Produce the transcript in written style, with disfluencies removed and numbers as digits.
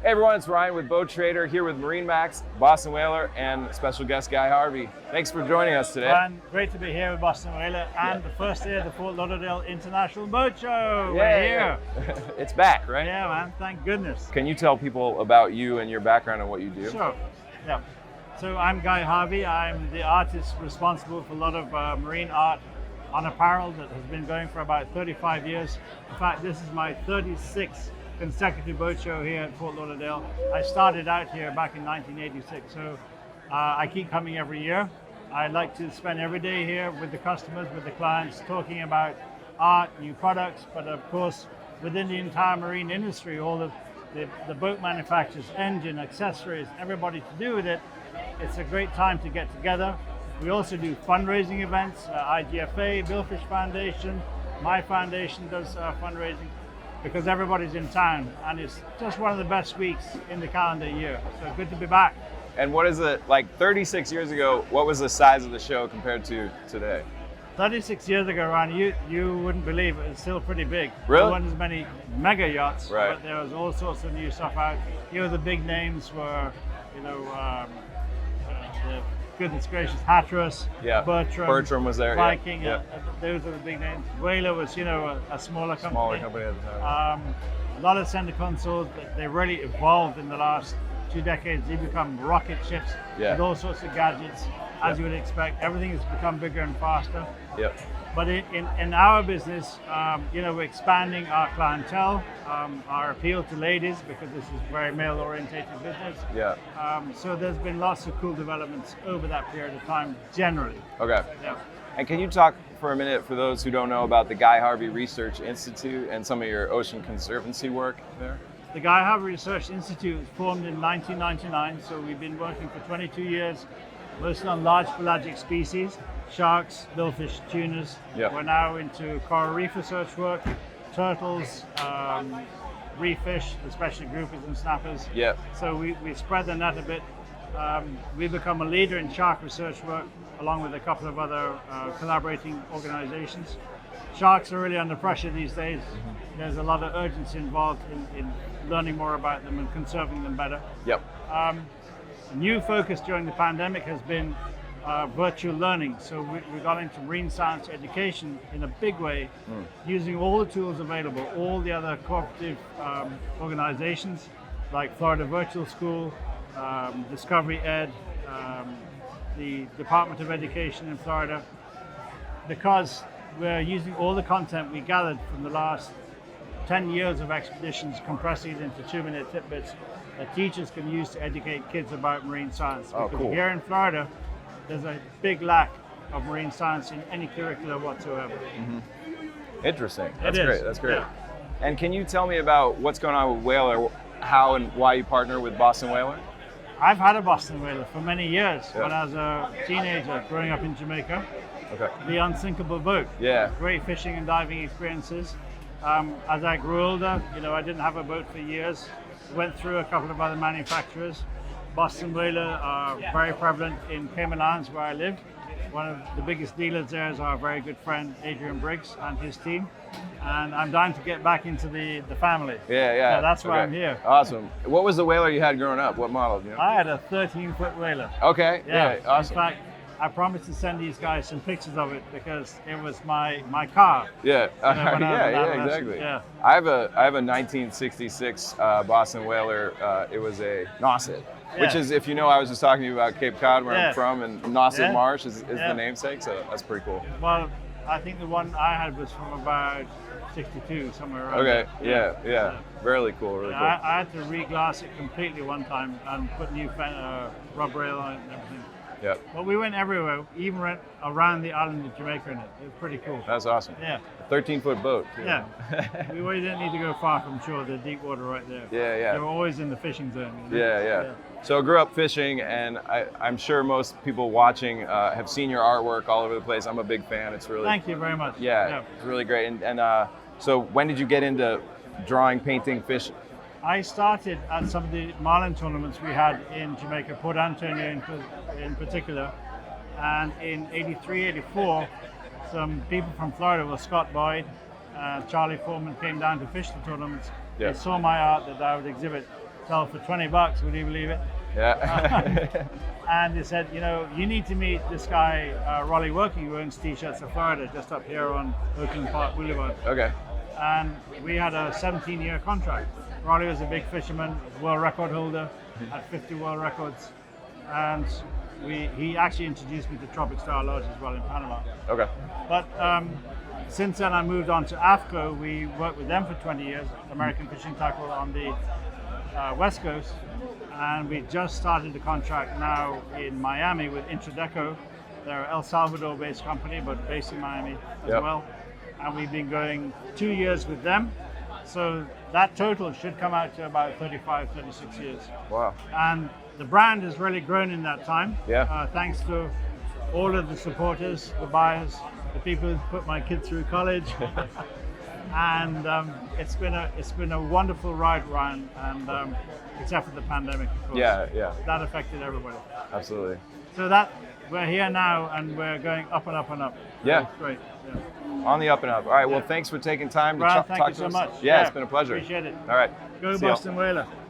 Hey everyone, it's Ryan with Boat Trader here with MarineMax, Boston Whaler, and special guest Guy Harvey. Thanks for joining us today. Ryan, great to be here with Boston Whaler and the first day of the Fort Lauderdale International Boat Show. We're here. It's back, right? Yeah, man. Thank goodness. Can you tell people about you and your background and what you do? Sure. Yeah. So I'm Guy Harvey. I'm the artist responsible for a lot of marine art on apparel that has been going for about 35 years. In fact, this is my 36th consecutive boat show here at Fort Lauderdale. I started out here back in 1986, so I keep coming every year. I like to spend every day here with the customers, with the clients, talking about art, new products, but of course, within the entire marine industry, all of the boat manufacturers, engine, accessories, everybody to do with it. It's a great time to get together. We also do fundraising events, IGFA, Billfish Foundation, my foundation does fundraising, because everybody's in town, and it's just one of the best weeks in the calendar year. So good to be back. And what is it, like 36 years ago, what was the size of the show compared to today? 36 years ago, Ryan, you wouldn't believe it, it's still pretty big. Really? There weren't as many mega yachts, right. But there was all sorts of new stuff out. The big names were, the goodness gracious, Hatteras, yeah. Bertram was there, Viking, yeah. Those are the big names. Whaler was, a smaller company. Smaller company at the time. A lot of center consoles, they really evolved in the last 2 decades. They become rocket ships with all sorts of gadgets, as you would expect. Everything has become bigger and faster. Yep. But in our business, we're expanding our clientele, our appeal to ladies, because this is a very male-orientated business. Yeah. So there's been lots of cool developments over that period of time, generally. Okay. Yeah. And can you talk for a minute, for those who don't know, about the Guy Harvey Research Institute and some of your ocean conservancy work there? The Guy Harvey Research Institute was formed in 1999, so we've been working for 22 years, mostly on large pelagic species, sharks, billfish, tunas. Yep. We're now into coral reef research work, turtles, reef fish, especially groupies and snappers. Yep. So we spread the net a bit. We've become a leader in shark research work, along with a couple of other collaborating organizations. Sharks are really under pressure these days. Mm-hmm. There's a lot of urgency involved in learning more about them and conserving them better. Yep. A new focus during the pandemic has been virtual learning. So we got into marine science education in a big way, using all the tools available, all the other cooperative organizations like Florida Virtual School, Discovery Ed, the Department of Education in Florida, because we're using all the content we gathered from the last 10 years of expeditions, compressing it into 2-minute tidbits that teachers can use to educate kids about marine science. Because cool. Here in Florida, there's a big lack of marine science in any curricula whatsoever. Mm-hmm. Interesting. That's great. That's great. Yeah. And can you tell me about what's going on with Whaler, how and why you partner with Boston Whaler? I've had a Boston Whaler for many years. Yeah. When I was a teenager growing up in Jamaica. Okay. The unsinkable boat. Yeah. Great fishing and diving experiences. As I grew older, I didn't have a boat for years. Went through a couple of other manufacturers. Boston Whaler are very prevalent in Cayman Islands, where I live. One of the biggest dealers there is our very good friend Adrian Briggs and his team. And I'm dying to get back into the family. Yeah. So that's why I'm here. Awesome. What was the whaler you had growing up? What model? Do you know? I had a 13-foot whaler. Okay. Yeah. Awesome. In fact, I promised to send these guys some pictures of it because it was my car. Yeah. Yeah, Exactly. Yeah. I have a 1966 Boston Whaler. It was a Nauset, which is, if you know, I was just talking to you about Cape Cod, where I'm from, and Nauset Marsh is the namesake, so that's pretty cool. Well, I think the one I had was from about 62, somewhere around there. Yeah. Really cool, really cool. I had to re-glass it completely one time and put new rubber rail on it and everything. Yeah. But we went everywhere, even went around the island of Jamaica in it. It was pretty cool. That's awesome. Yeah. A 13-foot boat. Too. Yeah. We really didn't need to go far from shore. The deep water right there. Yeah. They were always in the fishing zone. Yeah. So I grew up fishing, and I'm sure most people watching have seen your artwork all over the place. I'm a big fan. It's really. Thank you very much. Yeah. It's really great. And so when did you get into drawing, painting, fishing? I started at some of the marlin tournaments we had in Jamaica, Port Antonio in particular, and in '83, '84, some people from Florida, Scott Boyd, Charlie Foreman, came down to fish the tournaments. Yeah. They saw my art that I would exhibit, sell for $20. Would you believe it? Yeah. And they said, you know, you need to meet this guy, Raleigh Working, who owns T-shirts of Florida, just up here on Oakland Park Boulevard. Okay. And we had a 17-year contract. Raleigh was a big fisherman, world record holder, had 50 world records, and he actually introduced me to Tropic Star Lodge as well in Panama. Okay. But since then, I moved on to AFCO. We worked with them for 20 years, American Fishing Tackle on the West Coast, and we just started the contract now in Miami with Intradeco. They're an El Salvador-based company, but based in Miami as well. And we've been going 2 years with them. So that total should come out to about 35, 36 years. Wow. And the brand has really grown in that time. Yeah. Thanks to all of the supporters, the buyers, the people who put my kids through college. And it's been a wonderful ride, Ryan, and except for the pandemic, of course. Yeah. That affected everybody. Absolutely. So that we're here now, and we're going up and up and up. Yeah. It's great. Yeah. On the up and up. All right. Well, thanks for taking time to Ryan, talk thank you to so us. much. Yeah, it's been a pleasure. Appreciate it. All right. Go See ya. Boston Whaler.